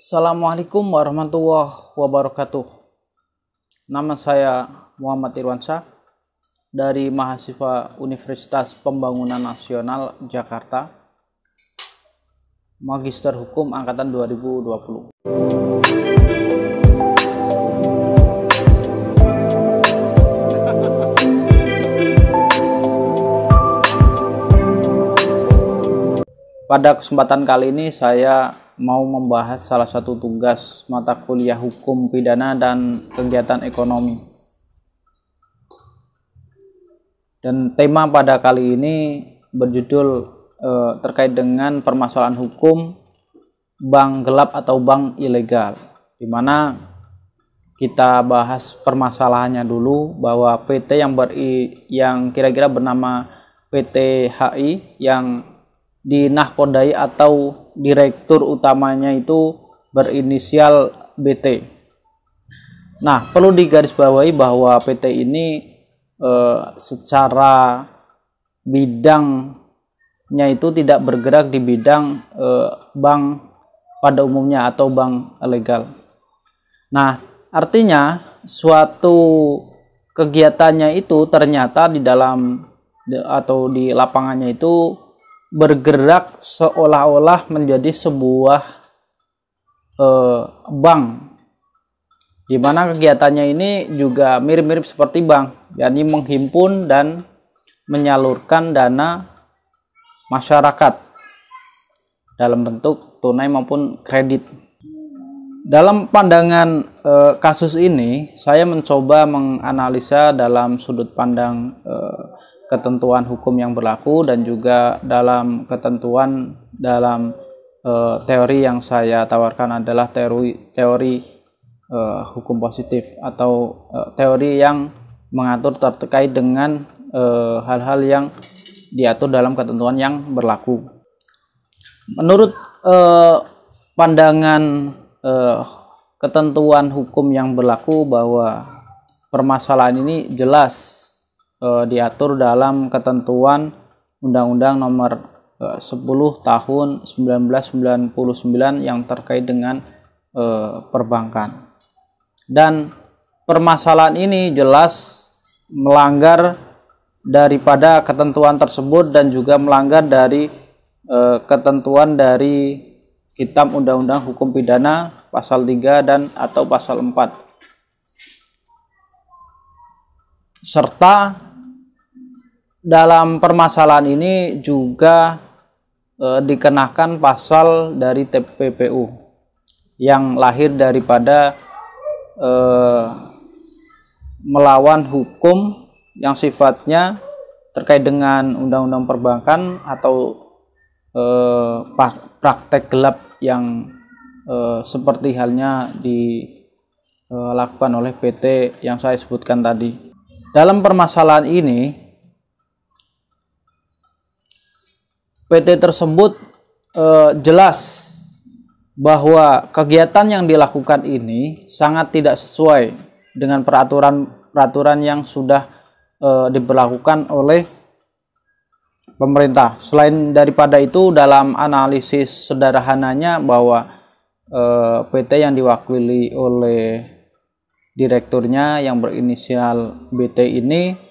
Assalamualaikum warahmatullahi wabarakatuh. Nama saya Muhammad Irwansyah dari mahasiswa Universitas Pembangunan Nasional Jakarta, Magister Hukum angkatan 2020. Pada kesempatan kali ini saya mau membahas salah satu tugas mata kuliah hukum pidana dan kegiatan ekonomi. Dan tema pada kali ini berjudul terkait dengan permasalahan hukum bank gelap atau bank ilegal, di mana kita bahas permasalahannya dulu, bahwa PT yang kira-kira bernama PT HI yang dinahkodai atau direktur utamanya itu berinisial BT. Nah, perlu digarisbawahi bahwa PT ini secara bidangnya itu tidak bergerak di bidang bank pada umumnya atau bank legal. Nah, artinya suatu kegiatannya itu ternyata di dalam atau di lapangannya itu bergerak seolah-olah menjadi sebuah bank, di mana kegiatannya ini juga mirip-mirip seperti bank, yakni menghimpun dan menyalurkan dana masyarakat dalam bentuk tunai maupun kredit. Dalam pandangan kasus ini, saya mencoba menganalisa dalam sudut pandang ketentuan hukum yang berlaku dan juga dalam ketentuan dalam teori yang saya tawarkan adalah teori hukum positif atau teori yang mengatur terkait dengan hal-hal yang diatur dalam ketentuan yang berlaku. Menurut pandangan ketentuan hukum yang berlaku, bahwa permasalahan ini jelas diatur dalam ketentuan Undang-Undang Nomor 10 Tahun 1999 yang terkait dengan perbankan. Dan permasalahan ini jelas melanggar daripada ketentuan tersebut dan juga melanggar dari ketentuan dari Kitab Undang-Undang Hukum Pidana pasal 3 dan atau pasal 4. Serta dalam permasalahan ini juga dikenakan pasal dari TPPU yang lahir daripada melawan hukum yang sifatnya terkait dengan undang-undang perbankan atau praktek gelap yang seperti halnya dilakukan oleh PT yang saya sebutkan tadi. Dalam permasalahan ini, PT tersebut jelas bahwa kegiatan yang dilakukan ini sangat tidak sesuai dengan peraturan yang sudah diberlakukan oleh pemerintah. Selain daripada itu, dalam analisis sederhananya bahwa PT yang diwakili oleh direkturnya yang berinisial BT ini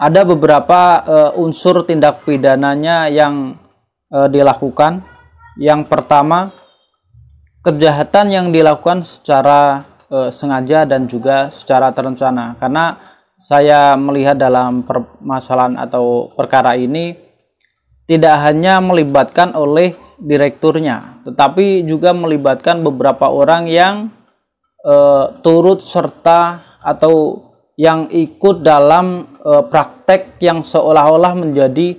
ada beberapa unsur tindak pidananya yang dilakukan. Yang pertama, kejahatan yang dilakukan secara sengaja dan juga secara terencana. Karena saya melihat dalam permasalahan atau perkara ini tidak hanya melibatkan oleh direkturnya, tetapi juga melibatkan beberapa orang yang turut serta atau yang ikut dalam praktek yang seolah-olah menjadi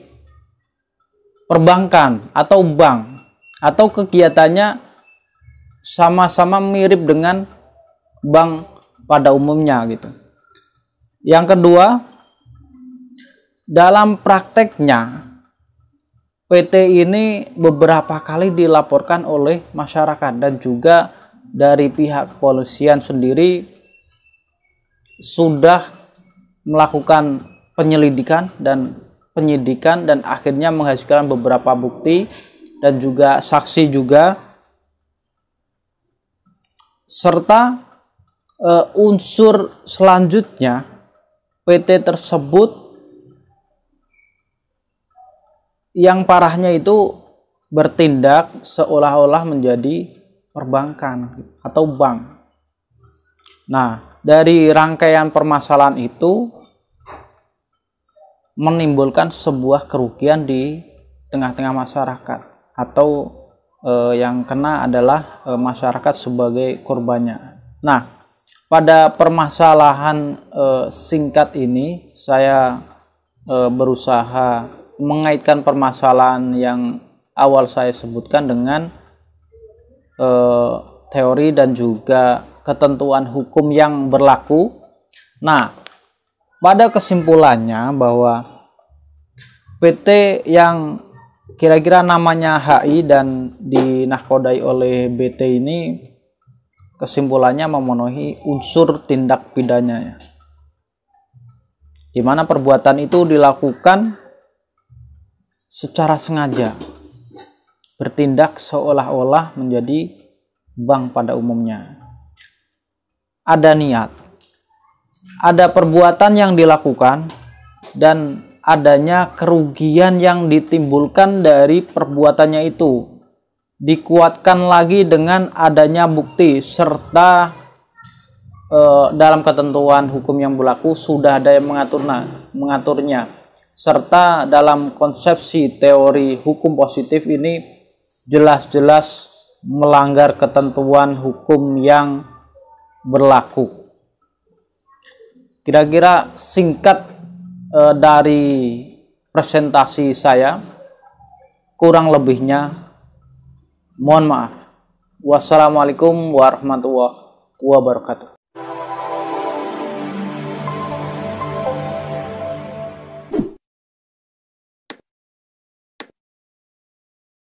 perbankan atau bank, atau kegiatannya sama-sama mirip dengan bank pada umumnya gitu. Yang kedua, dalam prakteknya PT ini beberapa kali dilaporkan oleh masyarakat dan juga dari pihak kepolisian sendiri sudah melakukan penyelidikan dan penyidikan dan akhirnya menghasilkan beberapa bukti dan juga saksi juga serta unsur selanjutnya PT tersebut yang parahnya itu bertindak seolah-olah menjadi perbankan atau bank. Nah, dari rangkaian permasalahan itu menimbulkan sebuah kerugian di tengah-tengah masyarakat, atau yang kena adalah masyarakat sebagai korbannya. Nah, pada permasalahan singkat ini saya berusaha mengaitkan permasalahan yang awal saya sebutkan dengan teori dan juga ketentuan hukum yang berlaku. Nah, pada kesimpulannya bahwa PT yang kira-kira namanya HI dan dinahkodai oleh BT ini kesimpulannya memenuhi unsur tindak pidana, di mana perbuatan itu dilakukan secara sengaja, bertindak seolah-olah menjadi bank pada umumnya. Ada niat, ada perbuatan yang dilakukan, dan adanya kerugian yang ditimbulkan dari perbuatannya itu. Dikuatkan lagi dengan adanya bukti, serta dalam ketentuan hukum yang berlaku sudah ada yang mengaturnya, serta dalam konsepsi teori hukum positif ini jelas-jelas melanggar ketentuan hukum yang berlaku. Kira-kira singkat dari presentasi saya, kurang lebihnya mohon maaf. Wassalamualaikum warahmatullahi wabarakatuh.